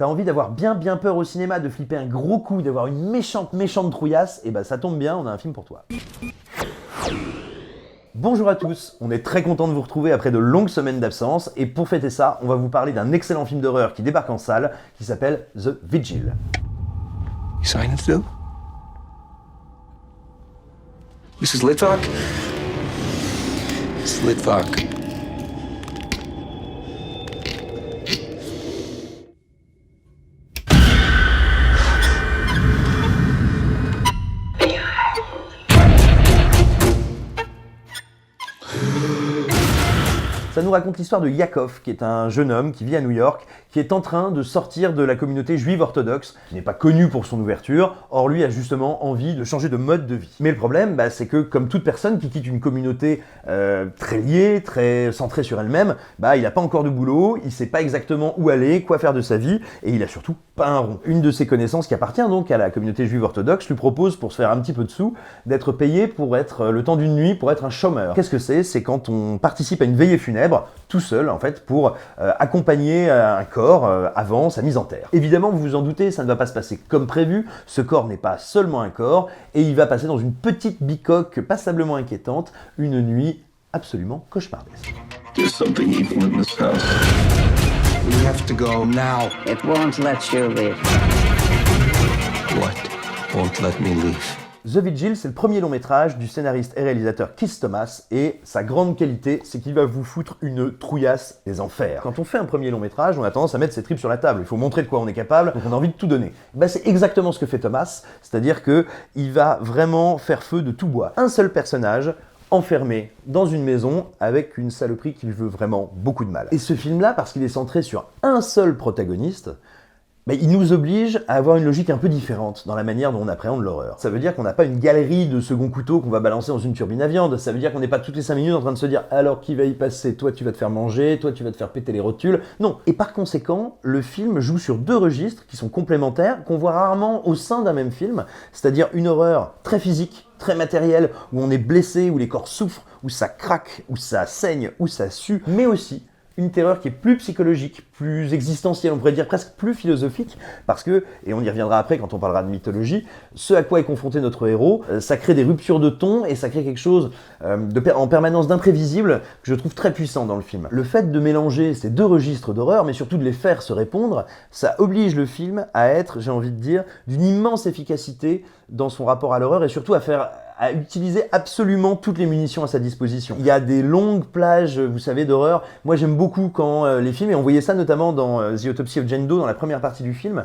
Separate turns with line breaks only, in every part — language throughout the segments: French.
T'as envie d'avoir bien peur au cinéma, de flipper un gros coup, d'avoir une méchante trouillasse, et bah ça tombe bien, on a un film pour toi. Bonjour à tous, on est très content de vous retrouver après de longues semaines d'absence, et pour fêter ça, on va vous parler d'un excellent film d'horreur qui débarque en salle, qui s'appelle The Vigil.
You signing still? Mrs. Litvak? Mrs. Litvak.
Ça nous raconte l'histoire de Yakov, qui est un jeune homme qui vit à New York, qui est en train de sortir de la communauté juive orthodoxe, qui n'est pas connue pour son ouverture, or lui a justement envie de changer de mode de vie. Mais le problème, c'est que comme toute personne qui quitte une communauté très liée, très centrée sur elle-même, il n'a pas encore de boulot, il sait pas exactement où aller, quoi faire de sa vie, et il a surtout pas un rond. Une de ses connaissances qui appartient donc à la communauté juive orthodoxe lui propose, pour se faire un petit peu de sous, d'être payé pour être, le temps d'une nuit, pour être un chômeur. Qu'est-ce que c'est? C'est quand on participe à une veillée funèbre, tout seul en fait, pour accompagner un corps avant sa mise en terre. Évidemment, vous vous en doutez, ça ne va pas se passer comme prévu, ce corps n'est pas seulement un corps, et il va passer dans une petite bicoque passablement inquiétante, une nuit absolument cauchemardesque.
There's something evil in this house. We have to go now.
It won't let you leave.
What won't let me leave?
The Vigil, c'est le premier long métrage du scénariste et réalisateur Keith Thomas, et sa grande qualité, c'est qu'il va vous foutre une trouillasse des enfers. Quand on fait un premier long métrage, on a tendance à mettre ses tripes sur la table, il faut montrer de quoi on est capable, donc on a envie de tout donner. C'est exactement ce que fait Thomas, c'est-à-dire qu'il va vraiment faire feu de tout bois. Un seul personnage, enfermé dans une maison avec une saloperie qui lui veut vraiment beaucoup de mal. Et ce film-là, parce qu'il est centré sur un seul protagoniste, il nous oblige à avoir une logique un peu différente dans la manière dont on appréhende l'horreur. Ça veut dire qu'on n'a pas une galerie de second couteau qu'on va balancer dans une turbine à viande, ça veut dire qu'on n'est pas toutes les 5 minutes en train de se dire « alors qui va y passer? Toi tu vas te faire manger, toi tu vas te faire péter les rotules ». Non. Et par conséquent, le film joue sur deux registres qui sont complémentaires, qu'on voit rarement au sein d'un même film, c'est-à-dire une horreur très physique, très matérielle, où on est blessé, où les corps souffrent, où ça craque, où ça saigne, où ça sue, mais aussi une terreur qui est plus psychologique, plus existentielle, on pourrait dire presque plus philosophique, parce que, et on y reviendra après quand on parlera de mythologie, ce à quoi est confronté notre héros, ça crée des ruptures de ton et ça crée quelque chose en permanence d'imprévisible que je trouve très puissant dans le film. Le fait de mélanger ces deux registres d'horreur, mais surtout de les faire se répondre, ça oblige le film à être, j'ai envie de dire, d'une immense efficacité dans son rapport à l'horreur et surtout à utiliser absolument toutes les munitions à sa disposition. Il y a des longues plages, vous savez, d'horreur. Moi, j'aime beaucoup quand les films, et on voyait ça notamment dans The Autopsy of Jane Doe, dans la première partie du film,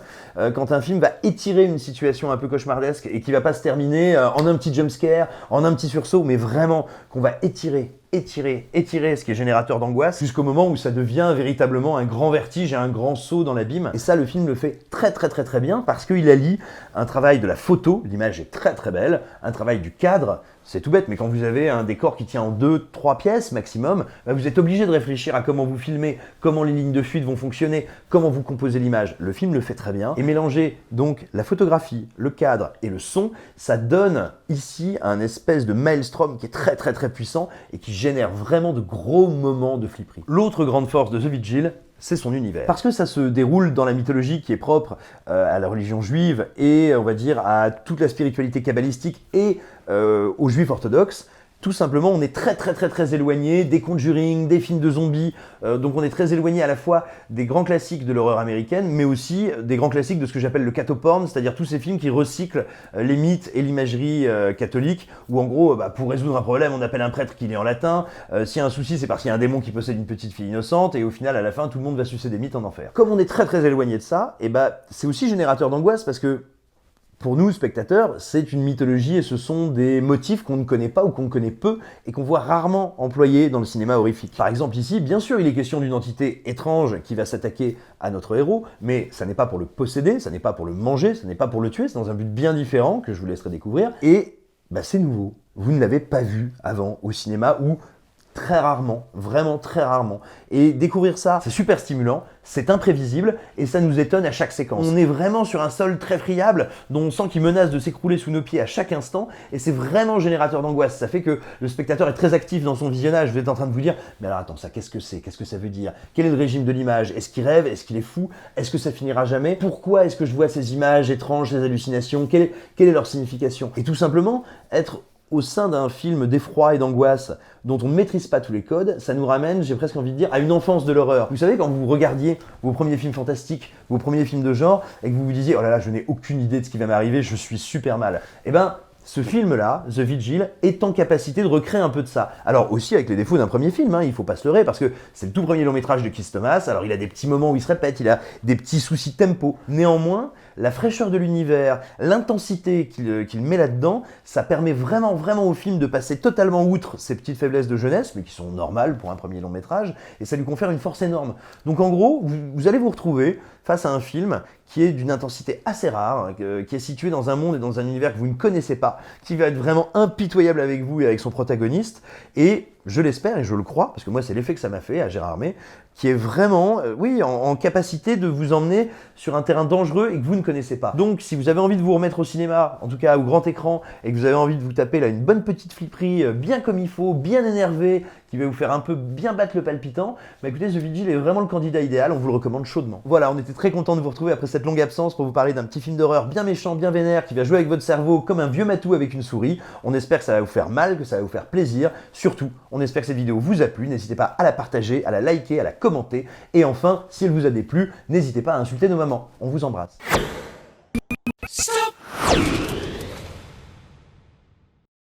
quand un film va étirer une situation un peu cauchemardesque et qui va pas se terminer en un petit jumpscare, en un petit sursaut, mais vraiment qu'on va étirer, ce qui est générateur d'angoisse, jusqu'au moment où ça devient véritablement un grand vertige et un grand saut dans l'abîme. Et ça, le film le fait très bien, parce qu'il allie un travail de la photo, l'image est très belle, un travail du cadre, c'est tout bête, mais quand vous avez un décor qui tient en 2-3 pièces maximum, vous êtes obligé de réfléchir à comment vous filmez, comment les lignes de fuite vont fonctionner, comment vous composez l'image. Le film le fait très bien, et mélanger donc la photographie, le cadre et le son, ça donne ici un espèce de maelstrom qui est très puissant et qui génère vraiment de gros moments de flipperie. L'autre grande force de The Vigil, c'est son univers. Parce que ça se déroule dans la mythologie qui est propre à la religion juive et, on va dire, à toute la spiritualité kabbalistique et aux juifs orthodoxes, tout simplement, on est très éloigné des Conjuring, des films de zombies, donc on est très éloigné à la fois des grands classiques de l'horreur américaine, mais aussi des grands classiques de ce que j'appelle le cathoporn, c'est-à-dire tous ces films qui recyclent les mythes et l'imagerie catholique, où en gros, pour résoudre un problème, on appelle un prêtre qui lit en latin, s'il y a un souci, c'est parce qu'il y a un démon qui possède une petite fille innocente, et au final, à la fin, tout le monde va sucer des mythes en enfer. Comme on est très éloigné de ça, c'est aussi générateur d'angoisse, parce que pour nous, spectateurs, c'est une mythologie et ce sont des motifs qu'on ne connaît pas ou qu'on connaît peu et qu'on voit rarement employés dans le cinéma horrifique. Par exemple ici, bien sûr, il est question d'une entité étrange qui va s'attaquer à notre héros, mais ça n'est pas pour le posséder, ça n'est pas pour le manger, ça n'est pas pour le tuer, c'est dans un but bien différent que je vous laisserai découvrir. Et c'est nouveau. Vous ne l'avez pas vu avant au cinéma ou très rarement, vraiment très rarement. Et découvrir ça, c'est super stimulant, c'est imprévisible et ça nous étonne à chaque séquence. On est vraiment sur un sol très friable dont on sent qu'il menace de s'écrouler sous nos pieds à chaque instant et c'est vraiment générateur d'angoisse. Ça fait que le spectateur est très actif dans son visionnage. Vous êtes en train de vous dire « Mais alors attends, ça qu'est-ce que c'est? Qu'est-ce que ça veut dire? Quel est le régime de l'image? Est-ce qu'il rêve? Est-ce qu'il est fou? Est-ce que ça finira jamais? Pourquoi est-ce que je vois ces images étranges, ces hallucinations? Quelle est leur signification ?» Et tout simplement, être au sein d'un film d'effroi et d'angoisse dont on ne maîtrise pas tous les codes, ça nous ramène, j'ai presque envie de dire, à une enfance de l'horreur. Vous savez, quand vous regardiez vos premiers films fantastiques, vos premiers films de genre, et que vous vous disiez « Oh là là, je n'ai aucune idée de ce qui va m'arriver, je suis super mal », eh ben, ce film-là, The Vigil, est en capacité de recréer un peu de ça. Alors aussi avec les défauts d'un premier film, il faut pas se leurrer, parce que c'est le tout premier long métrage de Keith Thomas, alors il a des petits moments où il se répète, il a des petits soucis de tempo. Néanmoins, la fraîcheur de l'univers, l'intensité qu'il met là-dedans, ça permet vraiment au film de passer totalement outre ces petites faiblesses de jeunesse, mais qui sont normales pour un premier long métrage, et ça lui confère une force énorme. Donc en gros, vous allez vous retrouver face à un film qui est d'une intensité assez rare, qui est situé dans un monde et dans un univers que vous ne connaissez pas, qui va être vraiment impitoyable avec vous et avec son protagoniste, et je l'espère et je le crois, parce que moi c'est l'effet que ça m'a fait à Gérard May, qui est vraiment, en capacité de vous emmener sur un terrain dangereux et que vous ne connaissez pas. Donc si vous avez envie de vous remettre au cinéma, en tout cas au grand écran, et que vous avez envie de vous taper là une bonne petite fliperie bien comme il faut, bien énervée, qui va vous faire un peu bien battre le palpitant, bah écoutez, The Vigil est vraiment le candidat idéal, on vous le recommande chaudement. Voilà, on était très content de vous retrouver après cette longue absence pour vous parler d'un petit film d'horreur bien méchant, bien vénère, qui va jouer avec votre cerveau comme un vieux matou avec une souris. On espère que ça va vous faire mal, que ça va vous faire plaisir. Surtout, on espère que cette vidéo vous a plu, n'hésitez pas à la partager, à la liker, à la commenter. Et enfin, si elle vous a déplu, n'hésitez pas à insulter nos mamans. On vous embrasse.